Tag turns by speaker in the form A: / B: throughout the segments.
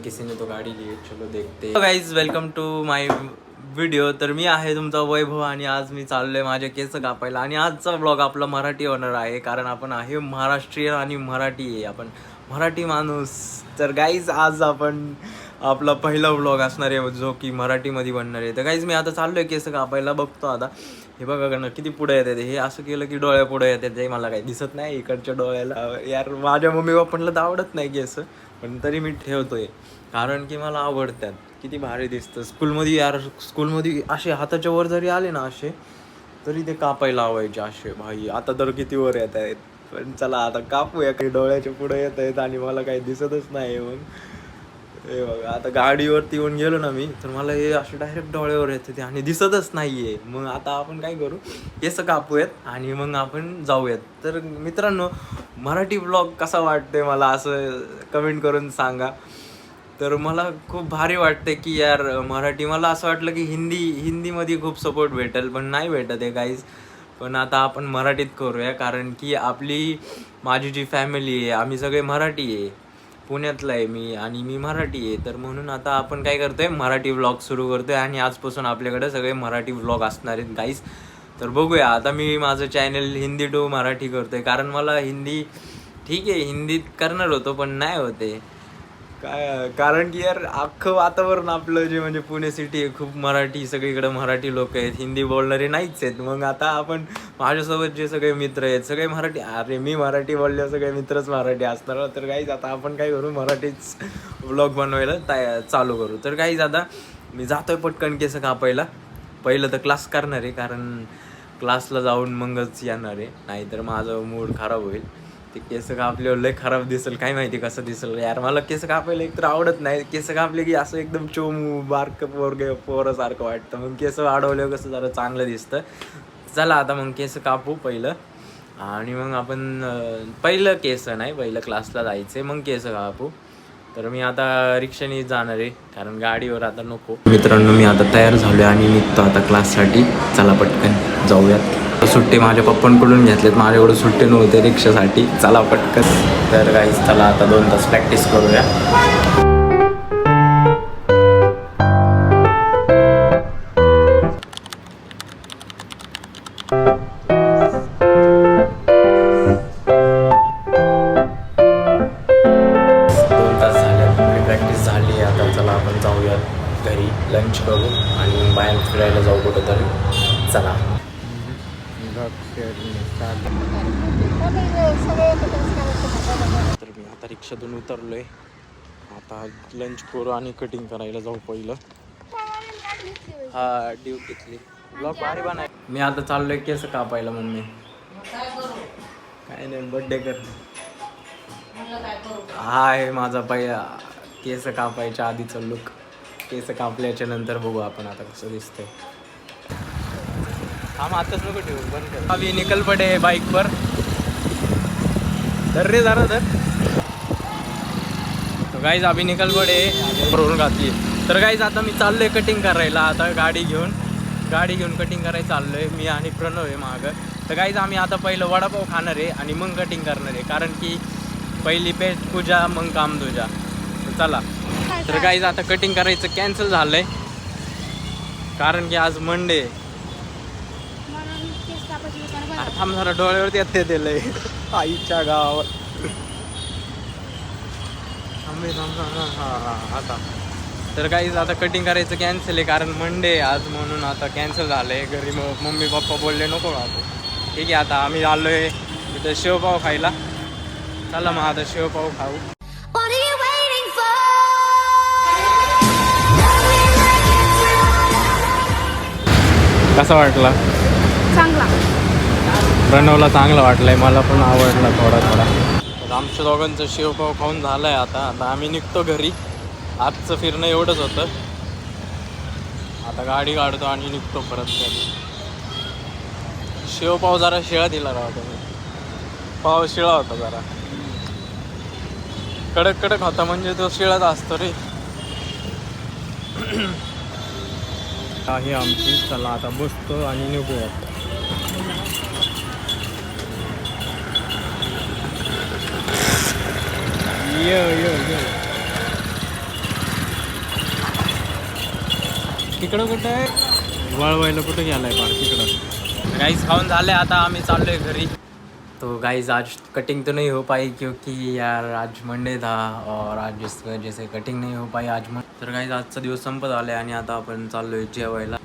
A: किसी ने तो गाडी ली, चलो देखते. Guys welcome to my video. तर मी आहे तुमचा वैभव आणि आज मी चाललोय माझे केस कापायला. आणि आजचा ब्लॉग आपला मराठी होणार आहे कारण आपण आहे महाराष्ट्रीयन आणि मराठी आहे, आपण मराठी माणूस. तर गाईज आज आपण आपला पहिला व्लॉग असणार आहे जो की मराठीमध्ये बनणार आहे. तर गाईज मी आता चाललोय केस कापायला. बघतो आता हे बघा ना किती पुढे येते ते. हे असं केलं की डोळ्या पुढे येते ते, मला काही दिसत नाही इकडच्या डोळ्याला. यार माझ्या मम्मी पप्पांना तर आवडत नाही केस, पण तरी मी ठेवतोय कारण की मला आवडतात. किती भारी दिसतं स्कूलमध्ये. यार स्कूलमध्ये असे हाताच्या वर जरी आले ना असे तरी ते कापायला लावायचे असे. भाई आता तर किती वर येत आहेत, पण चला आता कापूया. काही डोळ्याच्या पुढे येत आहेत आणि मला काही दिसतच नाही. मग हे बघा आता गाडीवरती येऊन गेलो ना मी, तर मला हे असे डायरेक्ट डोळ्यावर येते ते आणि दिसतच नाहीये. मग आता आपण काय करू, केस कापूयात आणि मग आपण जाऊयात. तर मित्रांनो मराठी ब्लॉग कसा वाटते मला असं कमेंट करून सांगा. तर मला खूप भारी वाटते की यार मराठी. मला असं वाटलं की हिंदीमध्ये खूप सपोर्ट भेटेल, पण नाही भेटत आहे गाईज. पण आता आपण मराठीत करूया कारण की माझी जी फॅमिली आहे आम्ही सगळे मराठी आहे. पुण्यातला आहे मी आणि मी मराठी आहे. तर म्हणून आता आपण काय करतोय, मराठी व्लॉग सुरू करतोय आणि आजपासून आपल्याकडे सगळे मराठी व्लॉग असणार आहेत गाईज. तर बघूया आता मी माझं चॅनल हिंदी टू मराठी करतोय कारण मला हिंदी ठीक आहे, हिंदीत करणार होतो पण नाही होते काय, कारण की यार अख्खं वातावरण आपलं जे म्हणजे पुणे सिटी आहे, खूप मराठी, सगळीकडे मराठी लोक आहेत, हिंदी बोलणारे नाहीच आहेत. मग आता आपण माझ्यासोबत जे सगळे मित्र आहेत सगळे मराठी. अरे मी मराठी बोलले सगळे मित्रच मराठी असणार. तर काहीच आता आपण काय करू, मराठीच व्लॉग बनवायला चालू करू. तर काहीच आता मी जातोय पटकन केस कापायला. पहिलं तर क्लास करणार आहे कारण क्लासला जाऊन मगच येणार आहे, नाहीतर माझं मूड खराब होईल. ते केस कापल्यावर लय खराब दिसेल, काय माहिती कसं दिसेल. यार मला केस कापायला एकतर आवडत नाही. केस कापले की असं एकदम चोमू बारक पोरासारखं वाटतं. मग केस वाढवल्यावर कसं जरा चांगलं दिसतं. चला आता मग केस कापू पहिलं आणि मग आपण पहिलं क्लासला जायचं मग केस कापू. तर मी आता रिक्षाने जाणार आहे कारण गाडीवर आता नको. मित्रांनो मी आता तयार झालो आणि निघतो आता क्लाससाठी. चला पटकन जाऊयात. सुट्टे माझ्या पप्पांकडून घेतलेत, माझ्याकडून सुट्टे नव्हते रिक्षासाठी. चला पटकन. तर गाईस चला आता 2 तास प्रॅक्टिस करूया. 2 तास झाले, आपली प्रॅक्टिस झाली. आता चला आपण जाऊया घरी, लंच करू आणि बाहेर फिरायला जाऊ कुठं तरी. चला. तर मी आता रिक्षातून उतरलोय. आता लंच करू आणि कटिंग करायला जाऊ पहिलं. हा ड्युटीतली ब्लॉग भारी बनाय. मी आता चाललोय केस कापायला. मम्मी काय नाही, बर्थडे कर. हा आहे माझा पहिला केस कापायच्या आधीचा लुक. केस कापल्याच्या नंतर बघू आपण आता कसं दिसतंय. हम आताच नको ठेवू, बंद कर. अभी निकल पडे बाईक पर. धर रे जरा धर. तो गाईज अभी निकल पडे भरून घातली. तर गाईज आता मी चाललोय कटिंग करायला. आता गाडी घेऊन कटिंग करायला चाललोय मी आणि प्रणव आहे मागं. तर गाईज आम्ही आता पहिलं वडापाव खाणार आहे आणि मग कटिंग करणार आहे कारण की पहिली पेट पूजा मग काम तुझा. तर चला. तर गाईज आता कटिंग करायचं कॅन्सल झालंय कारण की आज मंडे. अरे थांब जरा, डोळ्यावरती येते ते लय आईच्या गावावर. आता तर काहीच आता कटिंग करायचं कॅन्सल आहे कारण मंडे आज, म्हणून आता कॅन्सल झालं आहे. घरी मम्मी पप्पा बोलले नको कापू. ठीक आहे आता आम्ही आलोय इथं शेवपाव खायला. चला मग आता शेवपाव खाऊ. कसा वाटला?
B: चांगला.
A: प्रणवला चांगला वाटलाय, मला पण आवडला थोडा. तर आमच्या दोघांचं शेवपाव खाऊन झालंय. आता आम्ही निघतो घरी. आजचं फिरणं एवढंच होतं. आता गाडी काढतो आणि निघतो परत घरी. शेवपाव जरा शिळा दिला राहतो मी. पाव शिळा होता जरा. कडक होता म्हणजे तो शिळाच असतो रे. आहे आमची. चला आता बसतो आणि निघूया. ये
B: तिकडं कुठं आहे वळवायला कुठं गेलाय पार्क तिकडं.
A: गाइस खाऊन झाले, आता आम्ही चाललोय घरी. तो गाइस आज कटिंग तो नहीं हो पाई क्योंकि यार आज मंडे था और आज जिस वजह से कटिंग नहीं हो पाई आज. तर गाइस आजचा दिवस संपत आलाय आणि आता आपण चाललोय जेवायला.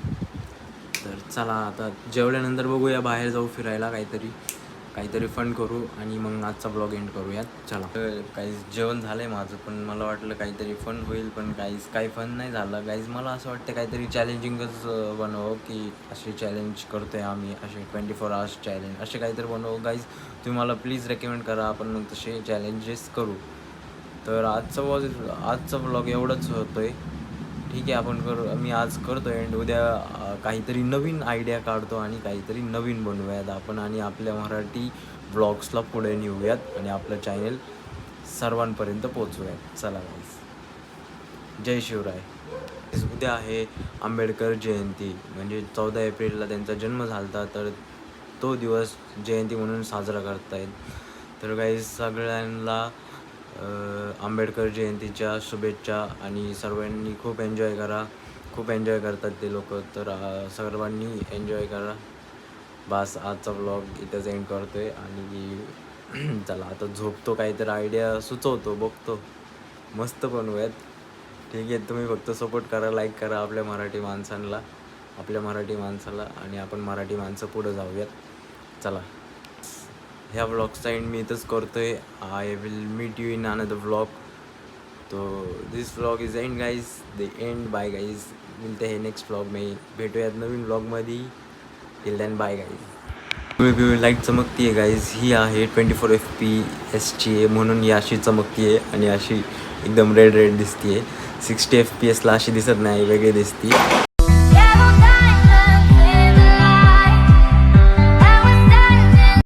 A: तर चला आता जेवल्यानंतर बघूया, बाहेर जाऊ फिरायला, काहीतरी फन करू आणि मग आजचा ब्लॉग एंड करूयात. चला. काही जेवण झालं आहे माझं, पण मला वाटलं काहीतरी फन होईल, पण काही फन नाही झालं. गाईज मला असं वाटतं काहीतरी चॅलेंजिंगच बनवं, की असे चॅलेंज करतो आहे आम्ही, असे 24 hours चॅलेंज असे काहीतरी बनवू. गाईज तुम्ही मला प्लीज रेकमेंड करा, आपण मग तसे चॅलेंजेस करू. तर आजचा ब्लॉग एवढंच होतो आहे. ठीक आहे, आपण मी आज करतो एंड उद्या काहीतरी नवीन आयडिया काढतो आणि काहीतरी नवीन बनवूयात आपण आणि आपल्या मराठी ब्लॉग्सला पुढे नेऊयात आणि आपलं चॅनल सर्वांपर्यंत पोचवूयात. चला गाईस, जय शिवराय. उद्या आहे आंबेडकर जयंती, म्हणजे 14 एप्रिलला त्यांचा जन्म झाला, तर तो दिवस जयंती म्हणून साजरा करतायत. तर गाईस सगळ्यांना आंबेडकर जयंतीच्या शुभेच्छा आणि सर्वांनी खूप एन्जॉय करा. खूप एन्जॉय करतात ते लोक, तर सर्वांनी एन्जॉय करा. बस आजचा ब्लॉग इथंच एंड करतो आहे आणि चला आता झोपतो, काहीतरी आयडिया सुचवतो, बघतो, मस्त बनवूयात. ठीक आहे, तुम्ही फक्त सपोर्ट करा, लाईक करा आपल्या मराठी माणसाला आणि आपण मराठी माणसं पुढं जाऊयात. चला, ह्या ब्लॉगचा एंड मी इथंच करतो आहे. I will meet you in another blog. तो this blog is end guys, the end. Bye guys, मिळते हे नेक्स्ट ब्लॉग में, भेटूयात नवीन ब्लॉगमध्ये. Till then bye guys. Light चमकती आहे गाईज, ही आहे 24 FPS आहे म्हणून ही अशी चमकती आहे आणि अशी एकदम रेड दिसते आहे. 60 FPS ला अशी दिसत नाही, वेगळी दिसते.